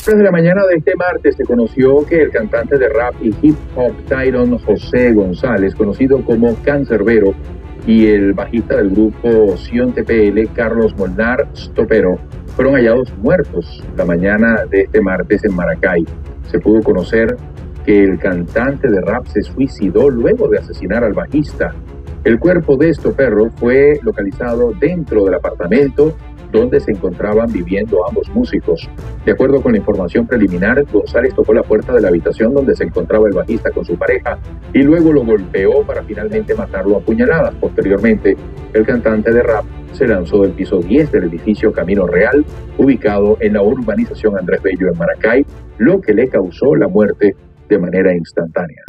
Desde la mañana de este martes se conoció que el cantante de rap y hip hop Tyron José González, conocido como Cancerbero, y el bajista del grupo Sion TPL, Carlos Molnar Stopero, fueron hallados muertos la mañana de este martes en Maracay. Se pudo conocer que el cantante de rap se suicidó luego de asesinar al bajista. El cuerpo de Stopero fue localizado dentro del apartamento donde se encontraban viviendo ambos músicos. De acuerdo con la información preliminar, González tocó la puerta de la habitación donde se encontraba el bajista con su pareja y luego lo golpeó para finalmente matarlo a puñaladas. Posteriormente, el cantante de rap se lanzó del piso 10 del edificio Camino Real, ubicado en la urbanización Andrés Bello en Maracay, lo que le causó la muerte de manera instantánea.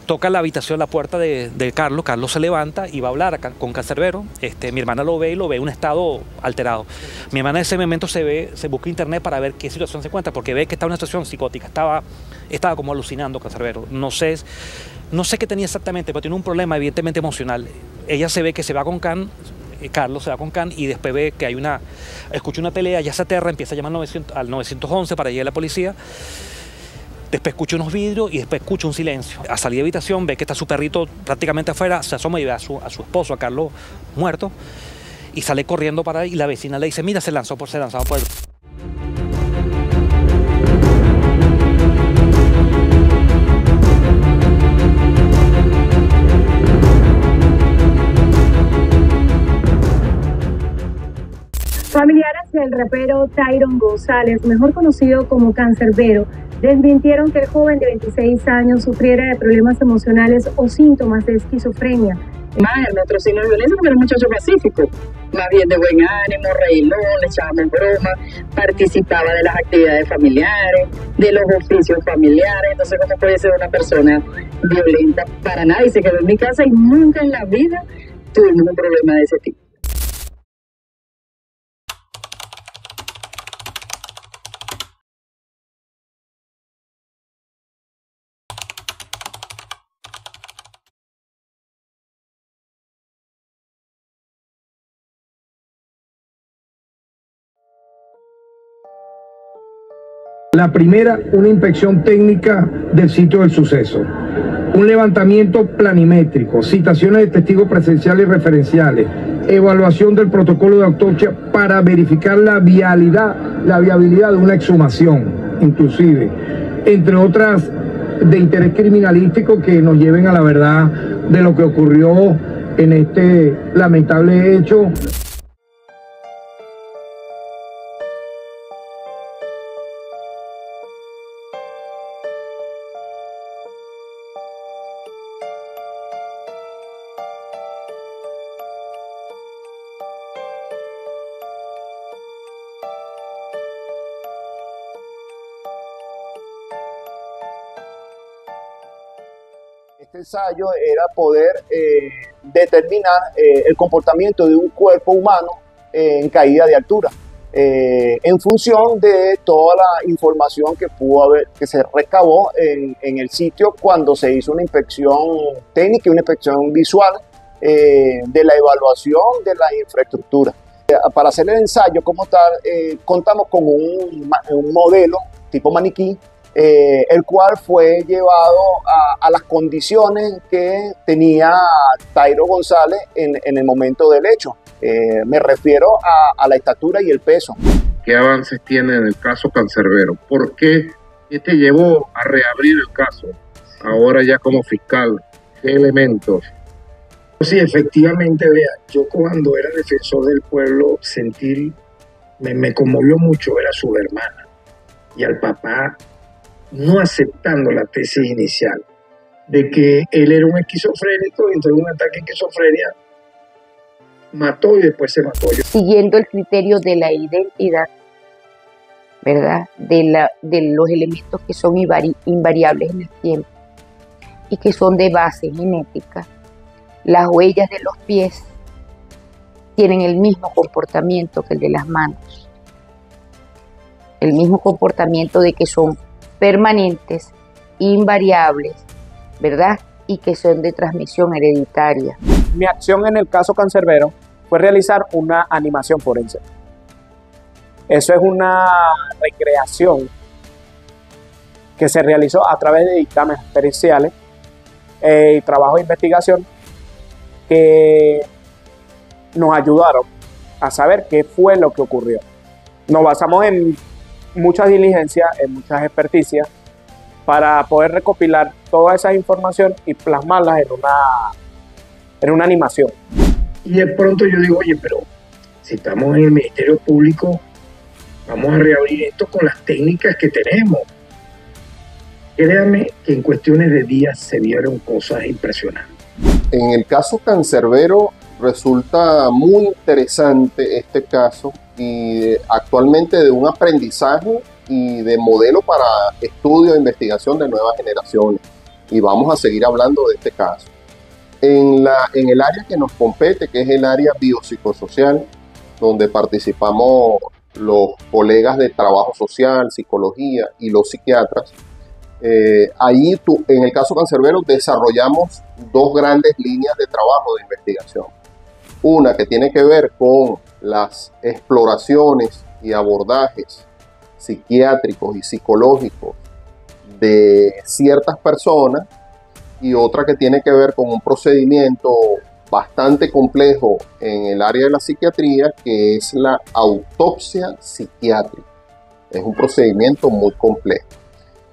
Toca la habitación, la puerta de Carlos. Carlos se levanta y va a hablar con Cancerbero. Mi hermana lo ve y lo ve en un estado alterado. Mi hermana en ese momento se busca internet para ver qué situación se encuentra, porque ve que está en una situación psicótica. Estaba como alucinando Cancerbero. No sé qué tenía exactamente, pero tiene un problema evidentemente emocional. Ella se ve que se va con Carlos se va con Can y después ve que escucha una pelea, ya se aterra, empieza a llamar al 911 para llegar a la policía. Después escucha unos vidrios y después escucha un silencio. A salir de habitación ve que está su perrito prácticamente afuera, se asoma y ve a su esposo, a Carlos, muerto, y sale corriendo para ahí y la vecina le dice, mira, se lanzó por el... Familiares del rapero Tyron González, mejor conocido como Cancerbero, desmintieron que el joven de 26 años sufriera de problemas emocionales o síntomas de esquizofrenia. Más, el otro signo de violencia porque era un muchacho pacífico, más bien de buen ánimo, reilón, le echábamos broma, participaba de las actividades familiares, de los oficios familiares. Entonces, ¿cómo puede ser una persona violenta? Para nada, y se quedó en mi casa y nunca en la vida tuvimos un problema de ese tipo. La primera, una inspección técnica del sitio del suceso, un levantamiento planimétrico, citaciones de testigos presenciales y referenciales, evaluación del protocolo de autopsia para verificar la viabilidad de una exhumación, inclusive, entre otras de interés criminalístico que nos lleven a la verdad de lo que ocurrió en este lamentable hecho. Este ensayo era poder determinar el comportamiento de un cuerpo humano en caída de altura, en función de toda la información que se recabó en el sitio cuando se hizo una inspección técnica y una inspección visual de la evaluación de la infraestructura. Para hacer el ensayo como tal, contamos con un modelo tipo maniquí, el cual fue llevado a las condiciones que tenía Tyron González en el momento del hecho. Me refiero a la estatura y el peso. ¿Qué avances tiene en el caso Cancerbero? ¿Por qué te llevó a reabrir el caso ahora ya como fiscal? ¿Qué elementos? Sí, efectivamente, vea, yo cuando era defensor del pueblo me conmovió mucho ver a su hermana y al papá no aceptando la tesis inicial de que él era un esquizofrénico y entre un ataque de esquizofrenia mató y después se mató. Siguiendo el criterio de la identidad, ¿verdad? De los elementos que son invariables en el tiempo y que son de base genética, las huellas de los pies tienen el mismo comportamiento que el de las manos, el mismo comportamiento de que son permanentes, invariables, ¿verdad? Y que son de transmisión hereditaria. Mi acción en el caso Cancerbero fue realizar una animación forense. Eso es una recreación que se realizó a través de dictámenes periciales y trabajos de investigación que nos ayudaron a saber qué fue lo que ocurrió. Nos basamos en muchas diligencias, en muchas experticias, para poder recopilar toda esa información y plasmarlas en una animación. Y de pronto yo digo, oye, pero si estamos en el Ministerio Público, vamos a reabrir esto con las técnicas que tenemos. Créame que en cuestiones de días se vieron cosas impresionantes. En el caso Cancerbero resulta muy interesante este caso y actualmente de un aprendizaje y de modelo para estudio e investigación de nuevas generaciones. Y vamos a seguir hablando de este caso. En el área que nos compete, que es el área biopsicosocial, donde participamos los colegas de trabajo social, psicología y los psiquiatras, ahí en el caso Cancerbero desarrollamos dos grandes líneas de trabajo de investigación. Una que tiene que ver con las exploraciones y abordajes psiquiátricos y psicológicos de ciertas personas, y otra que tiene que ver con un procedimiento bastante complejo en el área de la psiquiatría, que es la autopsia psiquiátrica. Es un procedimiento muy complejo.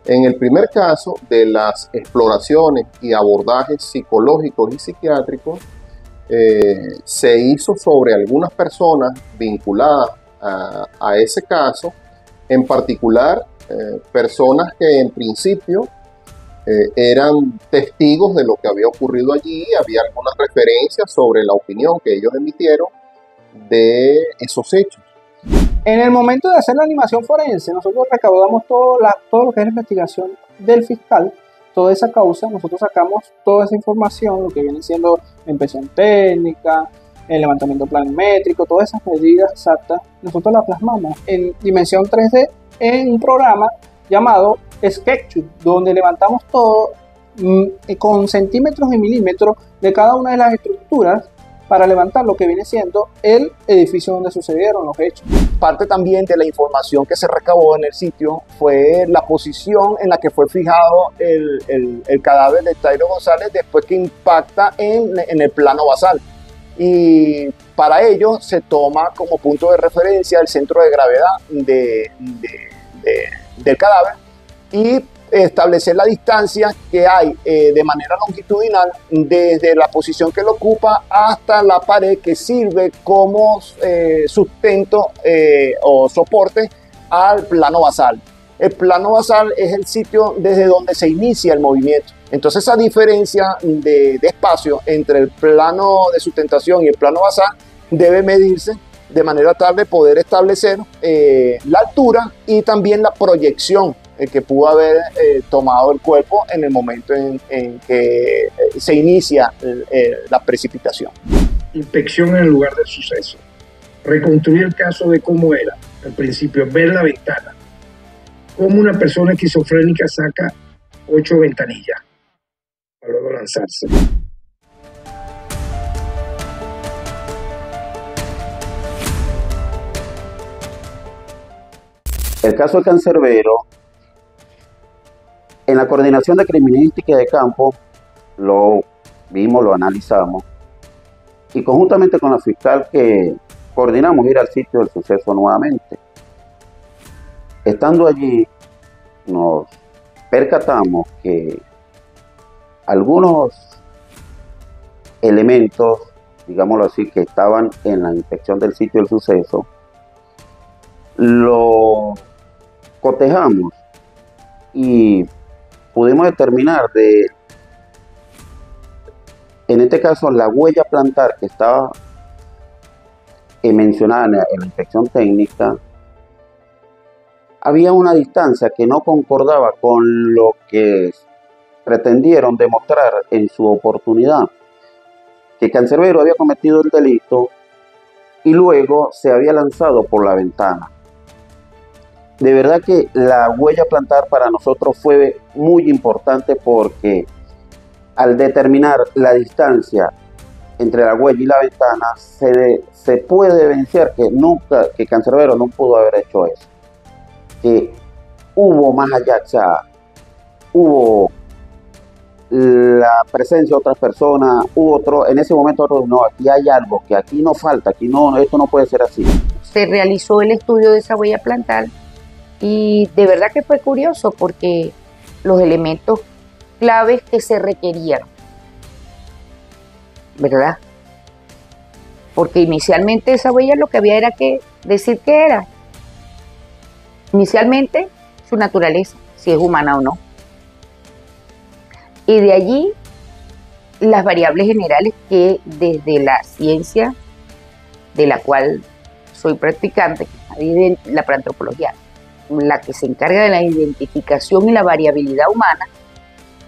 En el primer caso de las exploraciones y abordajes psicológicos y psiquiátricos, se hizo sobre algunas personas vinculadas a ese caso, en particular personas que en principio eran testigos de lo que había ocurrido allí. Había algunas referencias sobre la opinión que ellos emitieron de esos hechos. En el momento de hacer la animación forense, nosotros recaudamos todo lo que es la investigación del fiscal, toda esa causa. Nosotros sacamos toda esa información, lo que viene siendo la inspección técnica, el levantamiento planimétrico, todas esas medidas exactas, nosotros las plasmamos en dimensión 3D en un programa llamado SketchUp, donde levantamos todo con centímetros y milímetros de cada una de las estructuras para levantar lo que viene siendo el edificio donde sucedieron los hechos. Parte también de la información que se recabó en el sitio fue la posición en la que fue fijado el cadáver de Tyron González después que impacta en el plano basal. Y para ello se toma como punto de referencia el centro de gravedad del cadáver y establecer la distancia que hay de manera longitudinal desde la posición que lo ocupa hasta la pared que sirve como sustento o soporte al plano basal. El plano basal es el sitio desde donde se inicia el movimiento. Entonces esa diferencia de espacio entre el plano de sustentación y el plano basal debe medirse de manera tal de poder establecer la altura y también la proyección que pudo haber tomado el cuerpo en el momento en que se inicia la precipitación. Inspección en el lugar del suceso. Reconstruir el caso de cómo era. Al principio, ver la ventana. Cómo una persona esquizofrénica saca 8 ventanillas para luego lanzarse. El caso del Cancerbero, en la coordinación de criminalística de campo, lo vimos, lo analizamos, y conjuntamente con la fiscal que coordinamos ir al sitio del suceso nuevamente. Estando allí, nos percatamos que algunos elementos, digámoslo así, que estaban en la inspección del sitio del suceso, lo cotejamos y pudimos determinar en este caso, la huella plantar que estaba mencionada en la inspección técnica. Había una distancia que no concordaba con lo que pretendieron demostrar en su oportunidad, que Cancerbero había cometido el delito y luego se había lanzado por la ventana. De verdad que la huella plantar para nosotros fue muy importante porque al determinar la distancia entre la huella y la ventana, se puede evidenciar que Cancerbero no pudo haber hecho eso. Que hubo más allá, o sea, hubo la presencia de otras personas, hubo otro, en ese momento no, aquí hay algo, que aquí no falta, aquí no, esto no puede ser así. Se realizó el estudio de esa huella plantar y de verdad que fue curioso porque los elementos claves que se requerían, ¿verdad? Porque inicialmente esa huella lo que había era que decir qué era. Inicialmente su naturaleza, si es humana o no. Y de allí las variables generales que desde la ciencia de la cual soy practicante, que es la paleoantropología, la que se encarga de la identificación y la variabilidad humana,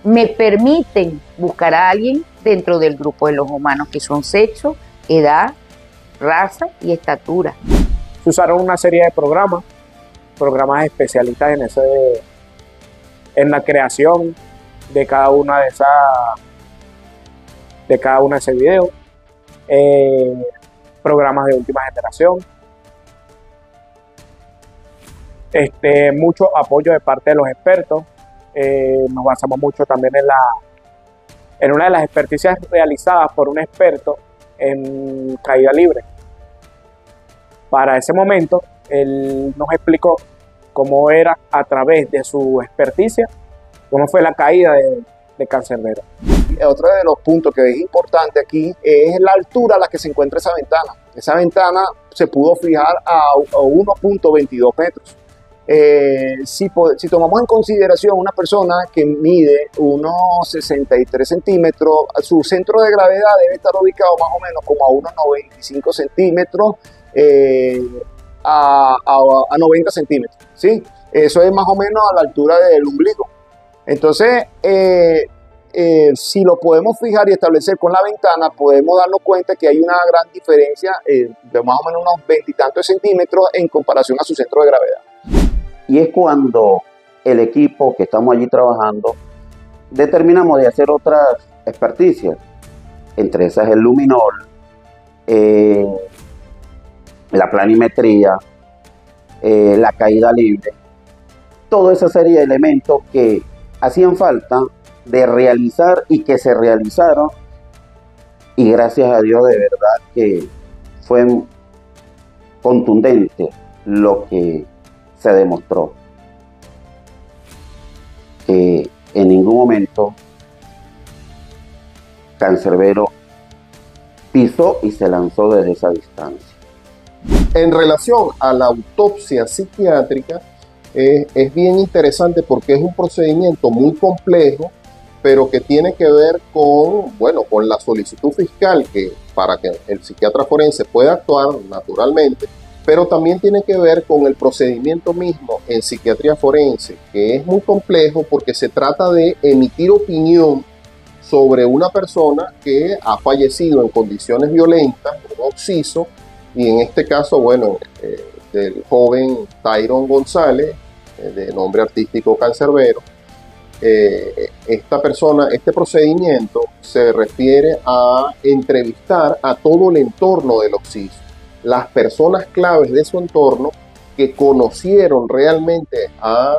me permiten buscar a alguien dentro del grupo de los humanos, que son sexo, edad, raza y estatura. Se usaron una serie de programas especialistas en la creación de cada una de ese video, programas de última generación, mucho apoyo de parte de los expertos. Nos basamos mucho también en una de las experticias realizadas por un experto en caída libre. Para ese momento, él nos explicó cómo era a través de su experticia, cómo fue la caída de Cancerbero. Otro de los puntos que es importante aquí es la altura a la que se encuentra esa ventana. Esa ventana se pudo fijar a 1.22 metros. Si tomamos en consideración una persona que mide unos 63 centímetros, su centro de gravedad debe estar ubicado más o menos como a unos 95 centímetros a 90 centímetros, ¿sí? Eso es más o menos a la altura del ombligo. Entonces, si lo podemos fijar y establecer con la ventana, podemos darnos cuenta que hay una gran diferencia de más o menos unos 20 y tantos centímetros en comparación a su centro de gravedad. Y es cuando el equipo que estamos allí trabajando determinamos de hacer otras experticias, entre esas el luminol, la planimetría, la caída libre, toda esa serie de elementos que hacían falta de realizar y que se realizaron, y gracias a Dios de verdad que fue contundente lo que se demostró, que en ningún momento Cancerbero pisó y se lanzó desde esa distancia. En relación a la autopsia psiquiátrica, es bien interesante porque es un procedimiento muy complejo, pero que tiene que ver con la solicitud fiscal, que para que el psiquiatra forense pueda actuar naturalmente, pero también tiene que ver con el procedimiento mismo en psiquiatría forense, que es muy complejo porque se trata de emitir opinión sobre una persona que ha fallecido en condiciones violentas, un occiso, y en este caso, del joven Tyron González, de nombre artístico Cancerbero. Esta persona, este procedimiento se refiere a entrevistar a todo el entorno del occiso, las personas claves de su entorno que conocieron realmente a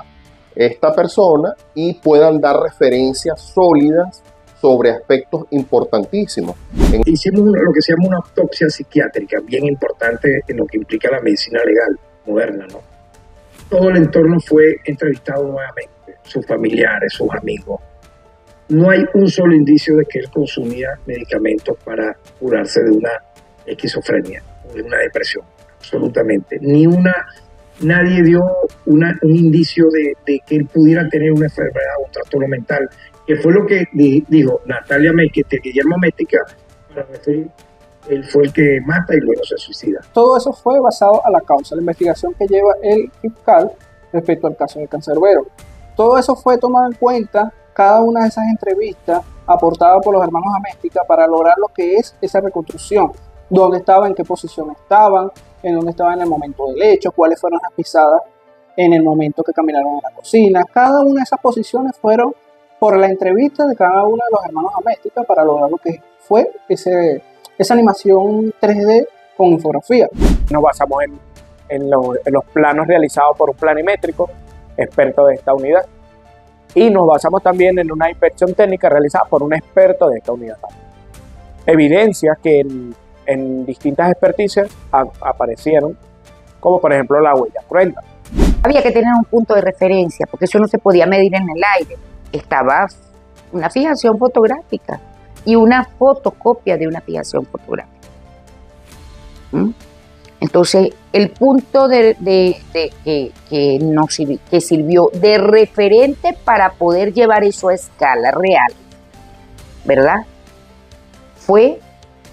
esta persona y puedan dar referencias sólidas sobre aspectos importantísimos. Hicimos lo que se llama una autopsia psiquiátrica, bien importante en lo que implica la medicina legal moderna, ¿no? Todo el entorno fue entrevistado nuevamente, sus familiares, sus amigos. No hay un solo indicio de que él consumía medicamentos para curarse de una esquizofrenia o de una depresión, absolutamente. Nadie dio un indicio de que él pudiera tener una enfermedad o un trastorno mental, que fue lo que dijo Natalia Guillermo Mética, para referir, él fue el que mata y luego se suicida. Todo eso fue basado a la causa, la investigación que lleva el fiscal respecto al caso de Cancerbero. Todo eso fue tomado en cuenta, cada una de esas entrevistas aportadas por los hermanos Améstica para lograr lo que es esa reconstrucción. Dónde estaban, en qué posición estaban, en dónde estaban en el momento del hecho, cuáles fueron las pisadas en el momento que caminaron en la cocina. Cada una de esas posiciones fueron por la entrevista de cada uno de los hermanos Améstica para lograr lo que fue esa animación 3D con infografía. Nos basamos en los planos realizados por un planimétrico, experto de esta unidad, y nos basamos también en una inspección técnica realizada por un experto de esta unidad. Evidencias que en distintas experticias aparecieron, como por ejemplo la huella cruenta. Había que tener un punto de referencia, porque eso no se podía medir en el aire. Estaba una fijación fotográfica y una fotocopia de una fijación fotográfica. Entonces, el punto que sirvió de referente para poder llevar eso a escala real, ¿verdad?, fue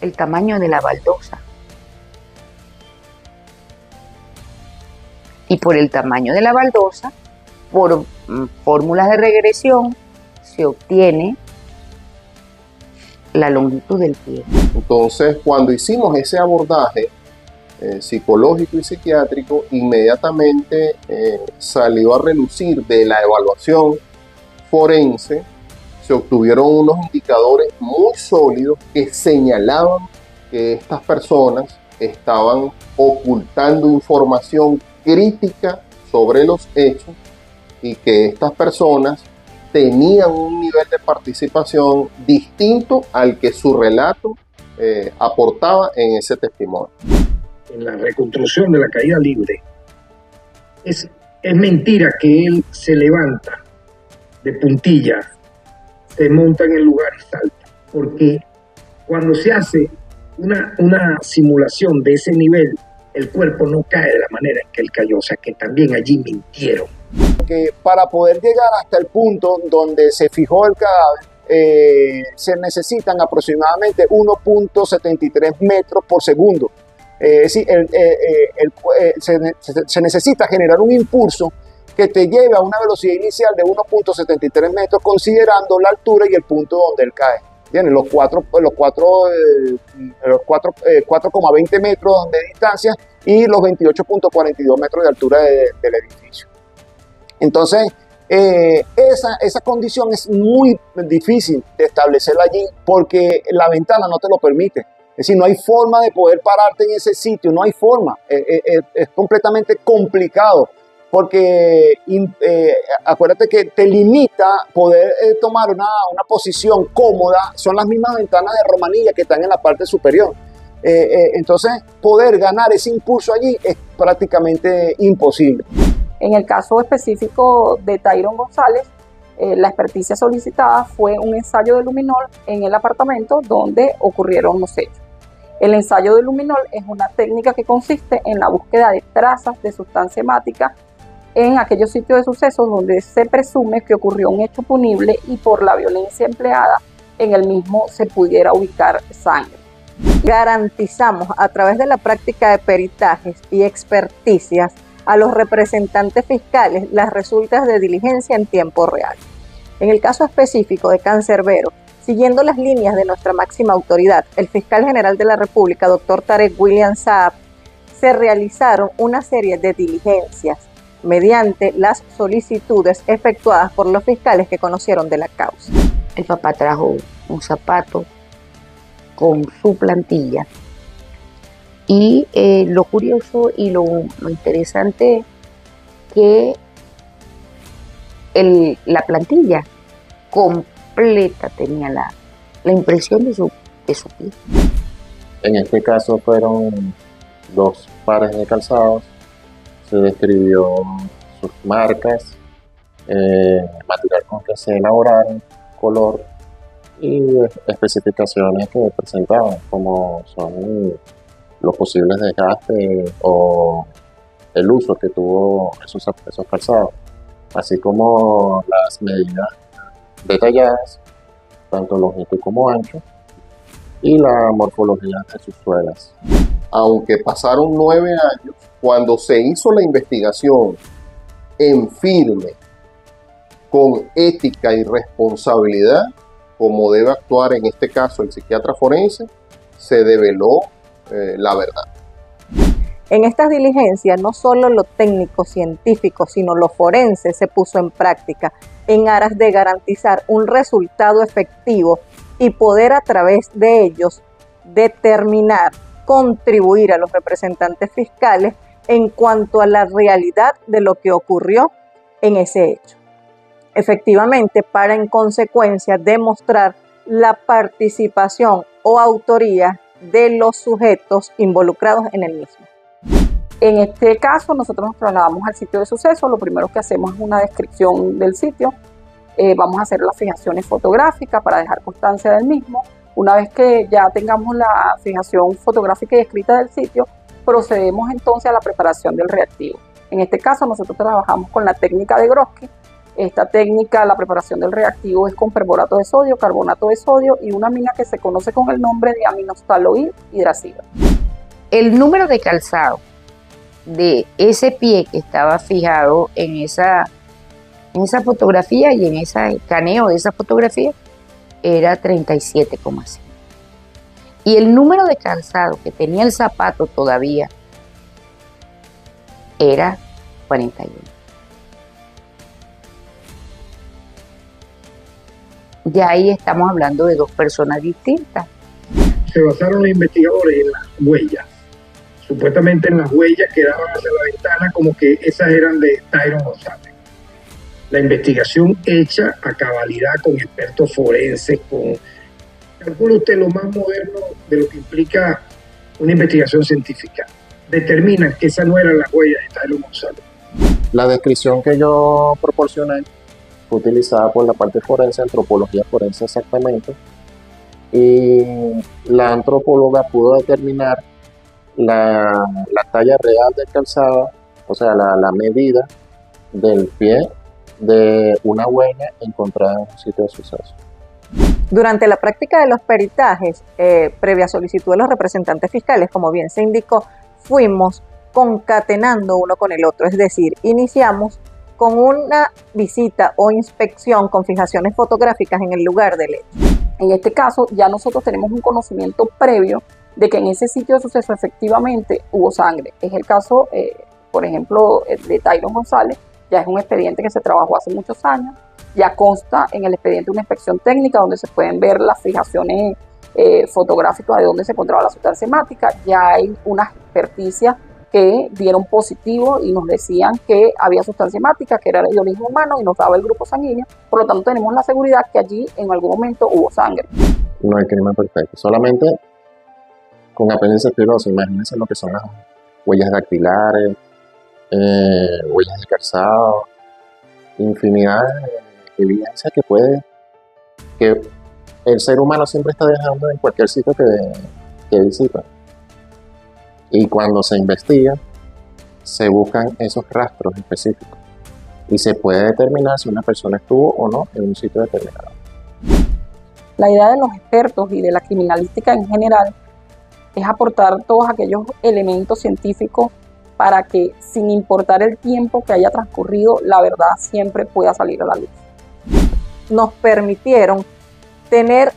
el tamaño de la baldosa. Y por el tamaño de la baldosa, por fórmulas de regresión, se obtiene la longitud del pie. Entonces, cuando hicimos ese abordaje psicológico y psiquiátrico, inmediatamente salió a relucir de la evaluación forense. Se obtuvieron unos indicadores muy sólidos que señalaban que estas personas estaban ocultando información crítica sobre los hechos y que estas personas tenían un nivel de participación distinto al que su relato aportaba en ese testimonio. En la reconstrucción de la caída libre, es mentira que él se levanta de puntillas, se monta en el lugar y salta, porque cuando se hace una simulación de ese nivel, el cuerpo no cae de la manera en que él cayó, o sea que también allí mintieron. Que para poder llegar hasta el punto donde se fijó el cadáver, se necesitan aproximadamente 1.73 metros por segundo. Es decir, se necesita generar un impulso que te lleve a una velocidad inicial de 1.73 metros, considerando la altura y el punto donde él cae. Tiene los 4,20 metros de distancia y los 28.42 metros de altura del edificio. Entonces, esa condición es muy difícil de establecerla allí porque la ventana no te lo permite. Es decir, no hay forma de poder pararte en ese sitio, no hay forma. Es completamente complicado. Porque acuérdate que te limita poder tomar una posición cómoda, son las mismas ventanas de romanilla que están en la parte superior. Entonces, poder ganar ese impulso allí es prácticamente imposible. En el caso específico de Tyron González, la experticia solicitada fue un ensayo de luminol en el apartamento donde ocurrieron los hechos. El ensayo de luminol es una técnica que consiste en la búsqueda de trazas de sustancia hemática en aquellos sitios de sucesos donde se presume que ocurrió un hecho punible y por la violencia empleada en el mismo se pudiera ubicar sangre. Garantizamos a través de la práctica de peritajes y experticias a los representantes fiscales las resultas de diligencia en tiempo real. En el caso específico de Cancerbero, siguiendo las líneas de nuestra máxima autoridad, el fiscal general de la República, Dr. Tarek William Saab, se realizaron una serie de diligencias mediante las solicitudes efectuadas por los fiscales que conocieron de la causa. El papá trajo un zapato con su plantilla y lo curioso y lo interesante es que la plantilla completa tenía la impresión de su pie. En este caso fueron 2 pares de calzados. Se describió sus marcas, material con que se elaboraron, color y especificaciones que presentaban, como son los posibles desgastes o el uso que tuvo esos calzados, así como las medidas detalladas, tanto longitud como ancho, y la morfología de sus suelas. Aunque pasaron 9 años, cuando se hizo la investigación en firme, con ética y responsabilidad, como debe actuar en este caso el psiquiatra forense, se develó la verdad. En estas diligencias no solo lo técnico científico, sino lo forense se puso en práctica en aras de garantizar un resultado efectivo y poder a través de ellos determinar, contribuir a los representantes fiscales en cuanto a la realidad de lo que ocurrió en ese hecho. Efectivamente, para en consecuencia demostrar la participación o autoría de los sujetos involucrados en el mismo. En este caso, nosotros nos trasladamos al sitio de suceso. Lo primero que hacemos es una descripción del sitio. Vamos a hacer las fijaciones fotográficas para dejar constancia del mismo. Una vez que ya tengamos la fijación fotográfica y escrita del sitio, procedemos entonces a la preparación del reactivo. En este caso, nosotros trabajamos con la técnica de Grosky. Esta técnica, la preparación del reactivo, es con perborato de sodio, carbonato de sodio y una amina que se conoce con el nombre de aminostaloid hidracida. El número de calzado de ese pie que estaba fijado en esa fotografía y en ese escaneo de esa fotografía era 37,5. Y el número de calzado que tenía el zapato todavía era 41. Ya ahí estamos hablando de dos personas distintas. Se basaron los investigadores en las huellas. Supuestamente en las huellas que daban hacia la ventana, como que esas eran de Tyron González. La investigación hecha a cabalidad con expertos forenses, calcula usted lo más moderno de lo que implica una investigación científica. Determinan que esa no era la huella de Tyron González. La descripción que yo proporcioné fue utilizada por la parte forense, antropología forense exactamente, y la antropóloga pudo determinar la talla real del calzado, o sea, la medida del pie de una huella encontrada en un sitio de suceso. Durante la práctica de los peritajes, previa solicitud de los representantes fiscales, como bien se indicó, fuimos concatenando uno con el otro, es decir, iniciamos con una visita o inspección con fijaciones fotográficas en el lugar del hecho. En este caso, ya nosotros tenemos un conocimiento previo de que en ese sitio de suceso efectivamente hubo sangre. Es el caso, por ejemplo, de Tyron González. Ya es un expediente que se trabajó hace muchos años. Ya consta en el expediente una inspección técnica donde se pueden ver las fijaciones fotográficas de dónde se encontraba la sustancia hemática. Ya hay unas experticias que dieron positivo y nos decían que había sustancia hemática, que era de origen humano y nos daba el grupo sanguíneo. Por lo tanto, tenemos la seguridad que allí en algún momento hubo sangre. No hay crimen perfecto, solamente con apéndice filoso. Imagínense lo que son las huellas dactilares, huellas de calzado, infinidad de evidencias que el ser humano siempre está dejando en cualquier sitio que visita. Y cuando se investiga, se buscan esos rastros específicos y se puede determinar si una persona estuvo o no en un sitio determinado. La idea de los expertos y de la criminalística en general es aportar todos aquellos elementos científicos para que, sin importar el tiempo que haya transcurrido, la verdad siempre pueda salir a la luz. Nos permitieron tener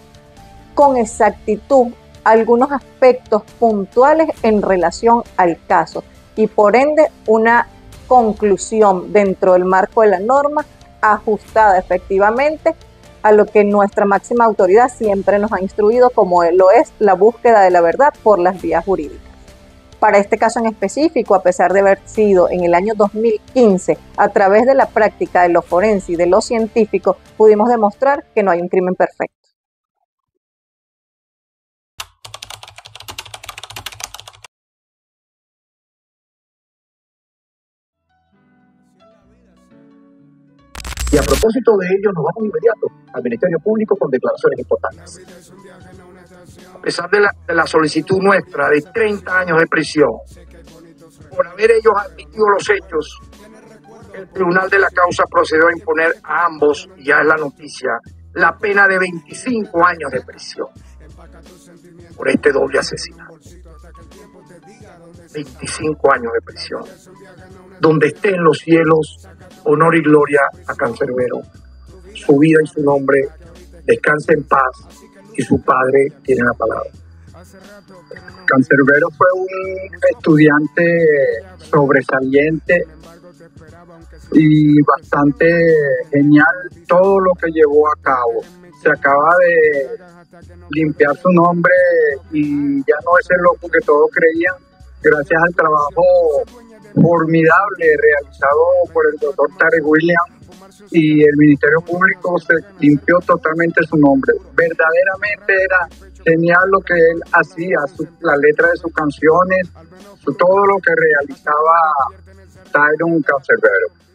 con exactitud algunos aspectos puntuales en relación al caso y por ende una conclusión dentro del marco de la norma ajustada efectivamente a lo que nuestra máxima autoridad siempre nos ha instruido, como lo es la búsqueda de la verdad por las vías jurídicas. Para este caso en específico, a pesar de haber sido en el año 2015, a través de la práctica de lo forense y de lo científico, pudimos demostrar que no hay un crimen perfecto. Y a propósito de ello, nos vamos inmediato al Ministerio Público con declaraciones importantes. A pesar de la solicitud nuestra de 30 años de prisión, por haber ellos admitido los hechos, el tribunal de la causa procedió a imponer a ambos, ya es la noticia, la pena de 25 años de prisión por este doble asesinato. 25 años de prisión. Donde esté en los cielos, honor y gloria a Cancerbero. Su vida y su nombre descanse en paz y su padre tiene la palabra. Cancerbero fue un estudiante sobresaliente y bastante genial todo lo que llevó a cabo. Se acaba limpiar su nombre y ya no es el loco que todos creían, gracias al trabajo formidable realizado por el doctor Tarek William y el Ministerio Público, se limpió totalmente su nombre. Verdaderamente era genial lo que él hacía, la letra de sus canciones, todo lo que realizaba Tyron Canserbero.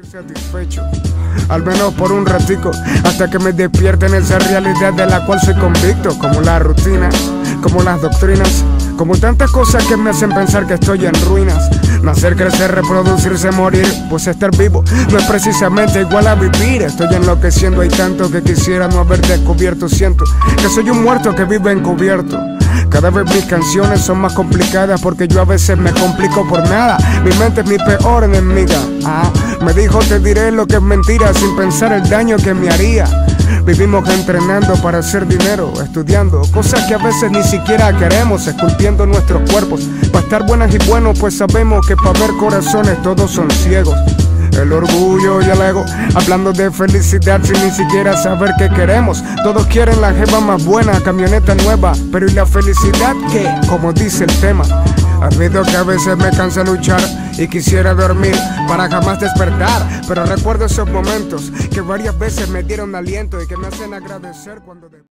Satisfecho, al menos por un ratico, hasta que me despierte en esa realidad de la cual soy convicto, como la rutina, como las doctrinas, como tantas cosas que me hacen pensar que estoy en ruinas. Nacer, crecer, reproducirse, morir, pues estar vivo no es precisamente igual a vivir. Estoy enloqueciendo, hay tanto que quisiera no haber descubierto. Siento que soy un muerto que vive encubierto. Cada vez mis canciones son más complicadas porque yo a veces me complico por nada. Mi mente es mi peor enemiga. Me dijo te diré lo que es mentira sin pensar el daño que me haría. Vivimos entrenando para hacer dinero, estudiando cosas que a veces ni siquiera queremos, esculpiendo nuestros cuerpos para estar buenas y buenos, pues sabemos que para ver corazones todos son ciegos. El orgullo y el ego, hablando de felicidad sin ni siquiera saber qué queremos. Todos quieren la jeva más buena, camioneta nueva, pero ¿y la felicidad qué? Como dice el tema. Admito que a veces me cansa luchar y quisiera dormir para jamás despertar, pero recuerdo esos momentos que varias veces me dieron aliento y que me hacen agradecer cuando...